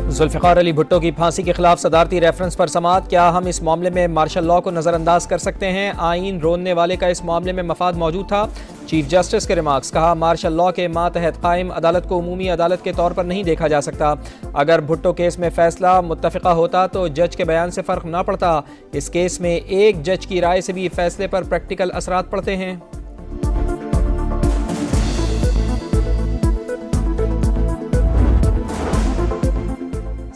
जुल्फ़िकार अली भुट्टो की फांसी के खिलाफ सदारती रेफरेंस पर समाअत। क्या हम इस मामले में मार्शल लॉ को नज़रअंदाज कर सकते हैं? आइन रोनने वाले का इस मामले में मफाद मौजूद था। चीफ जस्टिस के रिमार्क्स। कहा, मार्शल लॉ के मातहत कायम अदालत को उमूमी अदालत के तौर पर नहीं देखा जा सकता। अगर भुट्टो केस में फैसला मुत्तफ़िका होता तो जज के बयान से फ़र्क ना पड़ता। इस केस में एक जज की राय से भी फैसले पर प्रैक्टिकल असरात पड़ते हैं।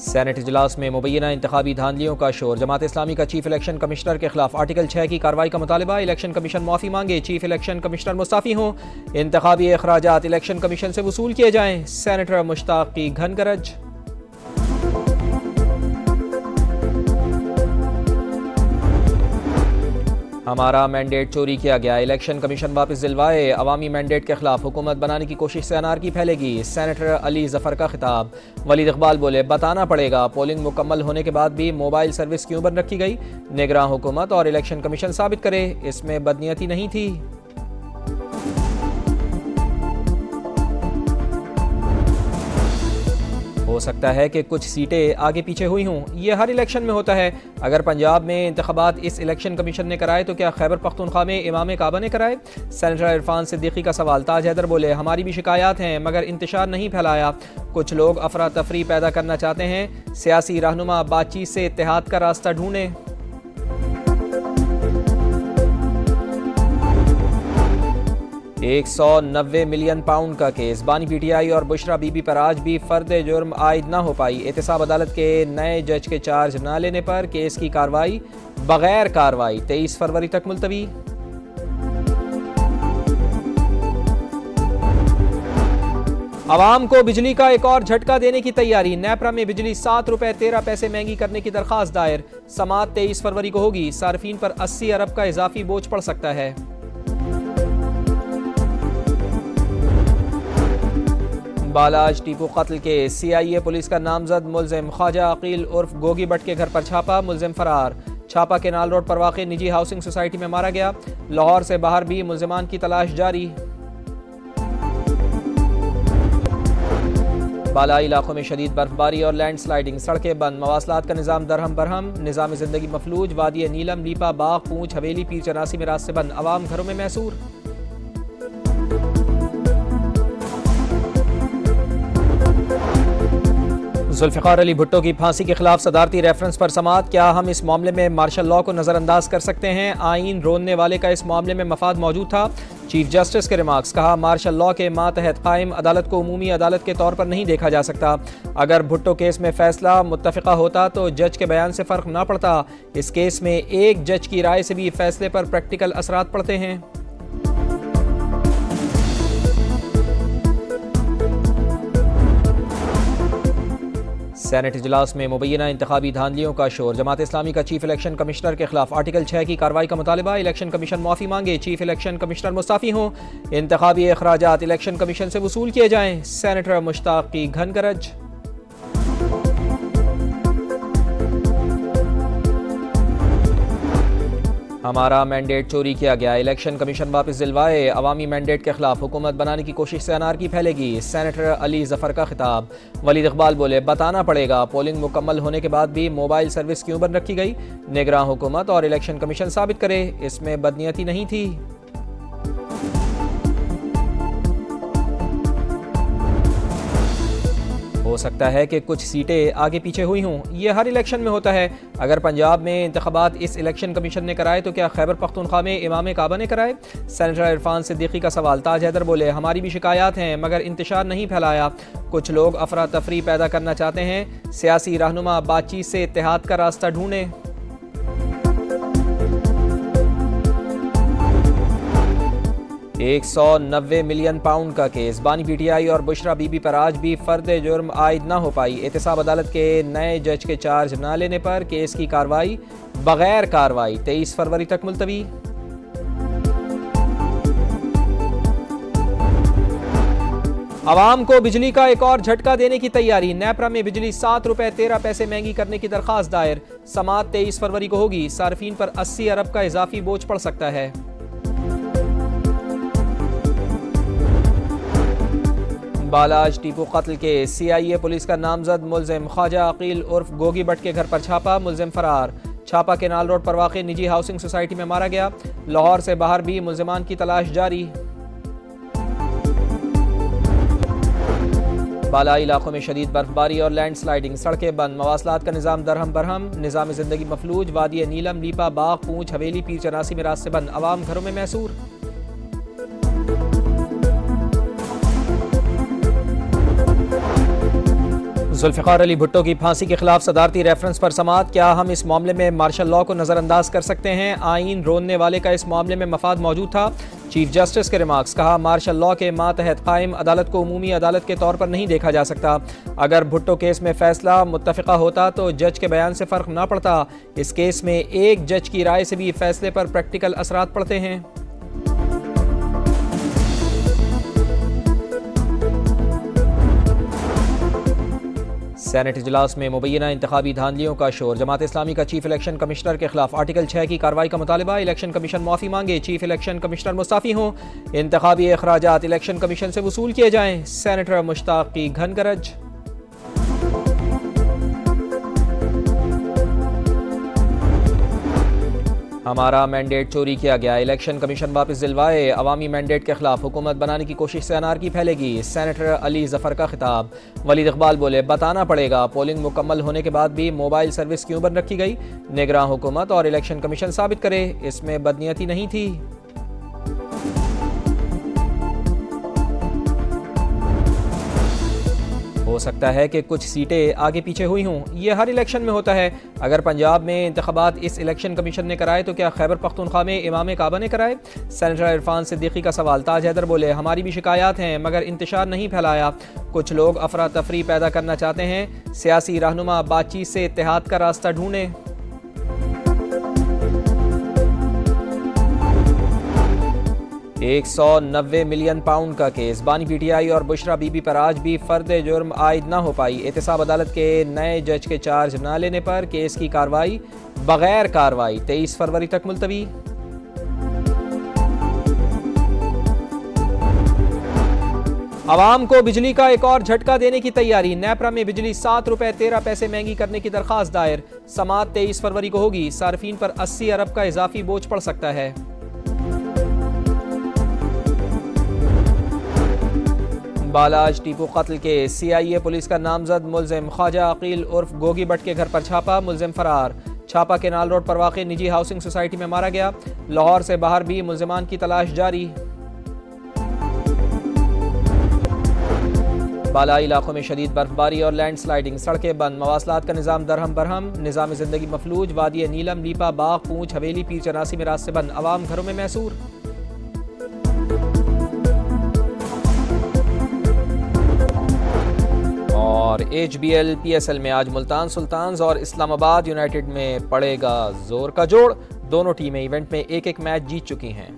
सेनेट इजलास में मुबैना इंतखाबी धांधलियों का शोर। जमात इस्लामी का चीफ इलेक्शन कमिश्नर के खिलाफ आर्टिकल 6 की कार्रवाई का मुतालबा। इलेक्शन कमीशन माफ़ी मांगे, चीफ इलेक्शन कमिश्नर मुस्ताफ़ी हों। इंतखाबी अखराजात इलेक्शन कमीशन से वसूल किए जाएं। सेनेटर मुश्ताक की घन गरज। हमारा मैंडेट चोरी किया गया, इलेक्शन कमीशन वापस दिलवाए। अवामी मैंडेट के खिलाफ हुकूमत बनाने की कोशिश से अनारकी फैलेगी। सेनेटर अली जफर का खिताब। वलीद इकबाल बोले, बताना पड़ेगा पोलिंग मुकम्मल होने के बाद भी मोबाइल सर्विस क्यों बंद रखी गई। निगरान हुकूमत और इलेक्शन कमीशन साबित करे इसमें बदनीयती नहीं थी। हो सकता है कि कुछ सीटें आगे पीछे हुई हों। यह हर इलेक्शन में होता है। अगर पंजाब में इंतखाबात इस इलेक्शन कमीशन ने कराए तो क्या खैबर पख्तूनख्वा में इमाम काबा ने कराए। सेनेटर इरफान सिद्दीकी का सवाल। ताज हैदर बोले, हमारी भी शिकायत हैं मगर इंतशार नहीं फैलाया। कुछ लोग अफरा तफरी पैदा करना चाहते हैं। सियासी रहनुमा बातचीत से इत्तेहाद का रास्ता ढूंढें। 190 मिलियन पाउंड का केस। बानी पीटीआई और बुशरा बीबी पर आज भी फर्द जुर्म आयद न हो पाई। एहतसाब अदालत के नए जज के चार्ज न लेने पर केस की कार्रवाई बगैर कार्रवाई 23 फरवरी तक मुलतवी। अवाम को बिजली का एक और झटका देने की तैयारी। नेपरा में बिजली 7 रुपए 13 पैसे महंगी करने की दरखास्त दायर। समाअत 23 फरवरी को होगी। सार्फिन पर 80 अरब का इजाफी बोझ पड़ सकता है। बालाज टीपू कत्ल के CIA पुलिस का नामजद मुलजिम ख्वाजा अकील उर्फ गोगी भट्ट के घर पर छापा। मुलजिम फरार। छापा केनाल रोड पर वाक़ निजी हाउसिंग सोसाइटी में मारा गया। लाहौर से बाहर भी मुलजिमान की तलाश जारी। बालाई इलाकों में शदीद बर्फबारी और लैंड स्लाइडिंग। सड़कें बंद, मवासलात का निज़ाम दरहम बरहम। निज़ाम ज़िंदगी मफलूज। वादी नीलम, लीपा, बाग, पूंछ, हवेली, पीर चनासी में रास्ते बंद। अवाम घरों में मैसूर। जुल्फ़िकार अली भुट्टो की फांसी के खिलाफ सदारती रेफरेंस पर समाअत। क्या हम इस मामले में मार्शल लॉ को नज़रअंदाज कर सकते हैं? आइन रोनने वाले का इस मामले में मफाद मौजूद था। चीफ जस्टिस के रिमार्क्स। कहा, मार्शल लॉ के मातहत कायम अदालत को उमूमी अदालत के तौर पर नहीं देखा जा सकता। अगर भुट्टो केस में फैसला मुत्तफ़िका होता तो जज के बयान से फ़र्क ना पड़ता। इस केस में एक जज की राय से भी फैसले पर प्रैक्टिकल असरात पड़ते हैं। सेनेट इजलास में मुबैना इंतखाबी धांधलियों का शोर। जमात इस्लामी का चीफ इलेक्शन कमिश्नर के खिलाफ आर्टिकल 6 की कार्रवाई का मुतालबा। इलेक्शन कमीशन माफ़ी मांगे, चीफ इलेक्शन कमिश्नर मुस्ताफ़ी हों। इंतखाबी अखराजात इलेक्शन कमीशन से वसूल किए जाएं। सेनेटर मुश्ताक की घन गरज। हमारा मैंडेट चोरी किया गया, इलेक्शन कमीशन वापस दिलवाए। अवामी मैंडेट के खिलाफ हुकूमत बनाने की कोशिश से अनारकी फैलेगी। सेनेटर अली जफर का खिताब। वलीद इकबाल बोले, बताना पड़ेगा पोलिंग मुकम्मल होने के बाद भी मोबाइल सर्विस क्यों बंद रखी गई। निगरान हुकूमत और इलेक्शन कमीशन साबित करे इसमें बदनीयती नहीं थी। हो सकता है कि कुछ सीटें आगे पीछे हुई हों। यह हर इलेक्शन में होता है। अगर पंजाब में इंतखाबात इस इलेक्शन कमीशन ने कराए तो क्या खैबर पख्तूनख्वा में इमाम काबा ने कराए। सेनेटर इरफान सिद्दीकी का सवाल। ताज हैदर बोले, हमारी भी शिकायत हैं मगर इंतशार नहीं फैलाया। कुछ लोग अफरा तफरी पैदा करना चाहते हैं। सियासी रहनुमा बातचीत से इत्तेहाद का रास्ता ढूंढें। $190 मिलियन पाउंड का केस। बानी पीटीआई और बुशरा बीबी पर आज भी फर्द जुर्म आयद न हो पाई। एहतसाब अदालत के नए जज के चार्ज न लेने पर केस की कार्रवाई बगैर कार्रवाई 23 फरवरी तक मुलतवी। अवाम को बिजली का एक और झटका देने की तैयारी। नेपरा में बिजली 7 रुपए 13 पैसे महंगी करने की दरखास्त दायर। समाअत 23 फरवरी को होगी। सार्फिन पर 80 अरब का इजाफी बोझ पड़ सकता है। बालाज टीपू कत्ल के CIA पुलिस का नामजद मुलजिम ख्वाजा अकील उर्फ गोगी भट्ट के घर पर छापा, मुलजिम फरार। छापा केनाल रोड पर वाक़ निजी हाउसिंग सोसाइटी में मारा गया। लाहौर से बाहर भी मुलजिमान की तलाश जारी। बालाई इलाकों में शदीद बर्फबारी और लैंड स्लाइडिंग, सड़कें बंद, मवासलात का निज़ाम दरहम बरहम, निज़ाम ज़िंदगी मफलूज। वादी नीलम, लीपा, बाग, पूंछ, हवेली, पीर चनासी में रास्ते बंद, आवाम घरों में मैसूर। जुल्फ़िकार अली भुट्टो की फांसी के खिलाफ सदारती रेफरेंस पर समाअत, क्या हम इस मामले में मार्शल लॉ को नज़रअंदाज कर सकते हैं? आइन रोनने वाले का इस मामले में मफाद मौजूद था। चीफ जस्टिस के रिमार्क्स, कहा मार्शल लॉ के मातहत कायम अदालत को उमूमी अदालत के तौर पर नहीं देखा जा सकता। अगर भुट्टो केस में फैसला मुत्तफ़िका होता तो जज के बयान से फ़र्क ना पड़ता। इस केस में एक जज की राय से भी फैसले पर प्रैक्टिकल असरात पड़ते हैं। सेनेट इजलास में मुबैना इंतखाबी धांधलियों का शोर। जमात इस्लामी का चीफ इलेक्शन कमिश्नर के खिलाफ आर्टिकल 6 की कार्रवाई का मुतालबा। इलेक्शन कमीशन माफ़ी मांगे, चीफ इलेक्शन कमिश्नर मुस्ताफ़ी हों। इंतखाबी अखराजात इलेक्शन कमीशन से वसूल किए जाएं। सेनेटर मुश्ताक की घन गरज। हमारा मैंडेट चोरी किया गया, इलेक्शन कमीशन वापस दिलवाए। अवामी मैंडेट के खिलाफ हुकूमत बनाने की कोशिश से अनारकी फैलेगी। सेनेटर अली जफर का खिताब। वलीद इकबाल बोले, बताना पड़ेगा पोलिंग मुकम्मल होने के बाद भी मोबाइल सर्विस क्यों बंद रखी गई। निगरान हुकूमत और इलेक्शन कमीशन साबित करे इसमें बदनीयती नहीं थी। हो सकता है कि कुछ सीटें आगे पीछे हुई हों, यह हर इलेक्शन में होता है। अगर पंजाब में इंतखाबात इस इलेक्शन कमीशन ने कराए तो क्या खैबर पख्तूनख्वा में इमाम काबा ने कराए। सेनेटर इरफान सिद्दीकी का सवाल। ताज हैदर बोले, हमारी भी शिकायत हैं मगर इंतशार नहीं फैलाया। कुछ लोग अफरा तफरी पैदा करना चाहते हैं। सियासी रहनुमा बातचीत से इत्तेहाद का रास्ता ढूंढें। 190 मिलियन पाउंड का केस। बानी PTI और बुशरा बीबी पर आज भी फर्द जुर्म आयद न हो पाई। एहतसाब अदालत के नए जज के चार्ज न लेने पर केस की कार्रवाई बगैर कार्रवाई 23 फरवरी तक मुलतवी। अवाम को बिजली का एक और झटका देने की तैयारी। नेपरा में बिजली 7 रुपए 13 पैसे महंगी करने की दरखास्त दायर। समाअत 23 फरवरी को होगी। सार्फिन पर 80 अरब का इजाफी बोझ पड़ सकता है। बालाज टीपू कत्ल के CIA पुलिस का नामजद मुलजिम ख्वाजा अकील उर्फ गोगी भट्ट के घर पर छापा, मुलजिम फरार। छापा केनाल रोड पर वाक़ निजी हाउसिंग सोसाइटी में मारा गया। लाहौर से बाहर भी मुलजिमान की तलाश जारी। बालाई इलाकों में शदीद बर्फबारी और लैंड स्लाइडिंग, सड़कें बंद, मवासलात का निज़ाम दरहम बरहम, निज़ाम ज़िंदगी मफलूज। वादी नीलम, लीपा, बाग, पूंछ, हवेली, पीर चनासी में रास्ते बंद, आवाम घरों में मैसूर। और HBL PSL में आज मुल्तान सुल्तान्स और इस्लामाबाद यूनाइटेड में पड़ेगा जोर का जोड़। दोनों टीमें इवेंट में एक एक मैच जीत चुकी हैं।